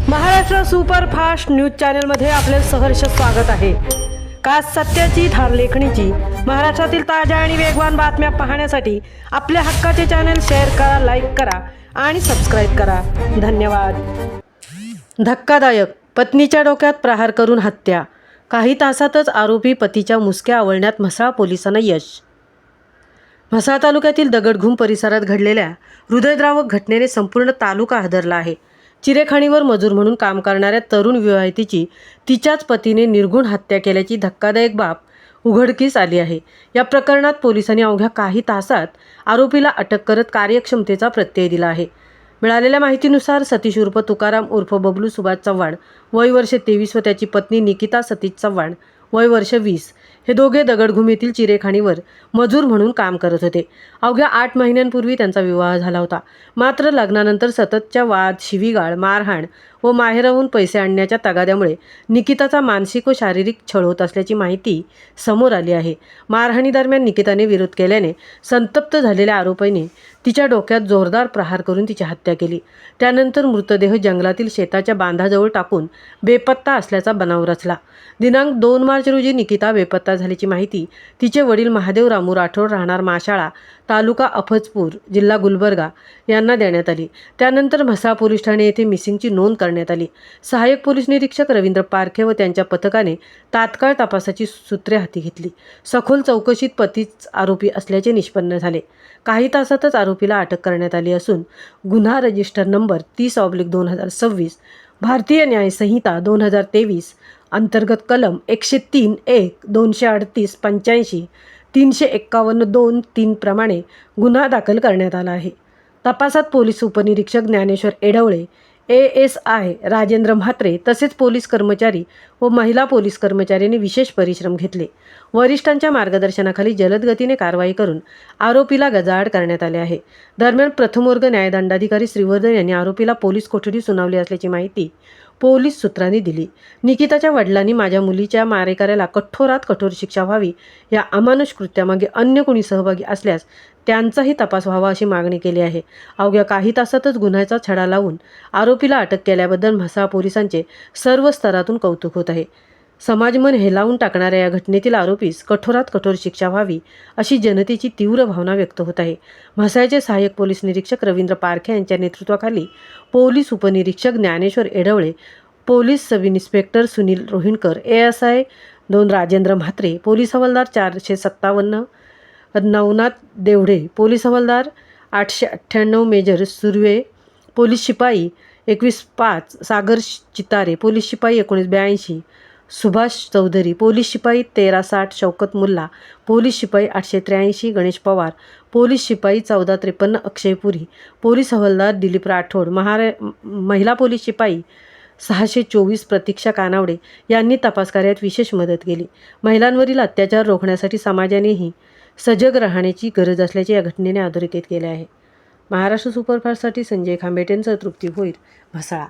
Maharashtra superfast news चॅनलमध्ये आपले सहर्ष स्वागत आहे। खास सत्याची धार लेखणीची महाराष्ट्रातील ताज्या आणि वेगवान बातम्या पाहण्यासाठी आपल्या हक्काचे चॅनल शेअर करा, लाईक करा आणि सबस्क्राइब करा। धन्यवाद। धक्कादायक, पत्नीच्या डोक्यात प्रहार करून हत्या। काही तासातच आरोपी पतीच्या मुसक्या आवळण्यात म्हसळा पोलिसांना यश। म्हसळा तालुक्यातील दगडघूम परिसरात घडलेल्या हृदयद्रावक घटनेने संपूर्ण तालुका हादरला आहे। चिरेखाणीवर मजूर म्हणून काम करणाऱ्या तरुण विवाहितेची तिच्याच पतीने निर्घृण हत्या केल्याची धक्कादायक बाब उघडकीस आली आहे। या प्रकरणात पोलिसांनी अवघ्या काही तासात आरोपीला अटक करत कार्यक्षमतेचा प्रत्यय दिला आहे। मिळालेल्या माहितीनुसार सतीश उर्फ तुकाराम उर्फ बबलू सुभाष चव्हाण वय वर्ष 23 व त्याची पत्नी निकिता सतीश चव्हाण वय वर्ष 20 हे दोघे दगडघूम येथील चिरेखाणीवर मजूर म्हणून काम करत होते। अवघ्या 8 महिन्यांपूर्वी त्यांचा विवाह झाला होता। मात्र लग्नानंतर सततच्या वाद, शिवीगाळ, मारहाण व माहेरहून पैसे आणण्याच्या तगाद्यामुळे निकिताचा मानसिक व शारीरिक छळ होत असल्याची माहिती समोर आली आहे। मारहाणीदरम्यान निकिताने विरोध केल्याने संतप्त झालेल्या आरोपीने तिच्या डोक्यात जोरदार प्रहार करून तिची हत्या केली। त्यानंतर मृतदेह जंगलातील शेताच्या बांधाजवळ टाकून बेपत्ता असल्याचा बनाव रचला। दिनांक 2 मार्च रोजी निकिता बेपत्ता झाल्याची माहिती तिचे वडील महादेव रामू राठोड राहणार माशाळा तालुका अफजपूर जिल्हा गुलबर्गा यांना देण्यात आली। त्यानंतर म्हसळा पोलीस ठाणे येथे मिसिंगची नोंद करण्यात आली। सहाय्यक पोलीस निरीक्षक रवींद्र पारखे व त्यांच्या पथकाने तात्काळ तपासाची सूत्रे हाती घेतली। सखोल चौकशीत पतीच आरोपी असल्याचे निष्पन्न झाले। काही तासातच आरोपीला अटक करण्यात आली असून गुन्हा रजिस्टर नंबर 30/2026 भारतीय न्याय संहिता 2023 अंतर्गत कलम 103(1), 238, 85, 351(2)(3) प्रमाणे गुन्हा दाखल करण्यात आला आहे। तपासात पोलीस उपनिरीक्षक ज्ञानेश्वर एडवळे, ASI राजेंद्र म्हात्रे तसेच पोलीस कर्मचारी व महिला पोलीस कर्मचाऱ्यांनी विशेष परिश्रम घेतले। वरिष्ठांच्या मार्गदर्शनाखाली जलद गतीने कारवाई करून आरोपीला गजाआड करण्यात आले आहे। दरम्यान प्रथम वर्ग न्यायदंडाधिकारी श्रीवर्धन यांनी आरोपीला पोलीस कोठडी सुनावली असल्याची माहिती पोलीस सूत्रांनी दिली। निकिताच्या वडिलांनी माझ्या मुलीच्या मारेकऱ्याला कठोरात कठोर शिक्षा व्हावी, या अमानुष कृत्यामागे अन्य कोणी सहभागी असल्यास त्यांचाही तपास व्हावा अशी मागणी केली आहे। अवघ्या काही तासातच गुन्ह्याचा छडा लावून आरोपीला अटक केल्याबद्दल म्हसळा पोलिसांचे सर्व स्तरातून कौतुक होत आहे। समाजमन हेलावून टाकणाऱ्या या घटनेतील आरोपीस कठोरात कठोर शिक्षा व्हावी अशी जनतेची तीव्र भावना व्यक्त होत आहे। म्हसळ्याचे सहाय्यक पोलीस निरीक्षक रवींद्र पारखे यांच्या नेतृत्वाखाली पोलीस उपनिरीक्षक Dnyaneshwar Edwale, police sub inspector Sunil Rohinkar, ASI 2 Rajendra Mhatre, police हवालदार 457 नवनाथ देवढे, पोलीस हवालदार 898 मेजर सुर्वे, पोलीस शिपाई 21-5 सागर चितारे, पोलीस शिपाई 1982 सुभाष चौधरी, पोलीस शिपाई 1360 शौकत मुल्ला, पोलीस शिपाई 883 गणेश पवार, पोलीस शिपाई 1453 अक्षय पुरी, पोलीस हवालदार दिलीप राठोड, महिला पोलीस शिपाई 624 प्रतीक्षा कानावडे यांनी तपास कार्यात विशेष मदत केली। महिलांवरील अत्याचार रोखण्यासाठी समाजानेही सजग राहण्याची गरज असल्याचे या घटनेने अधोरेखित केले आहे। महाराष्ट्र सुपरफास्टसाठी संजय खांबेटेंसह तृप्ती भोईर, म्हसळा।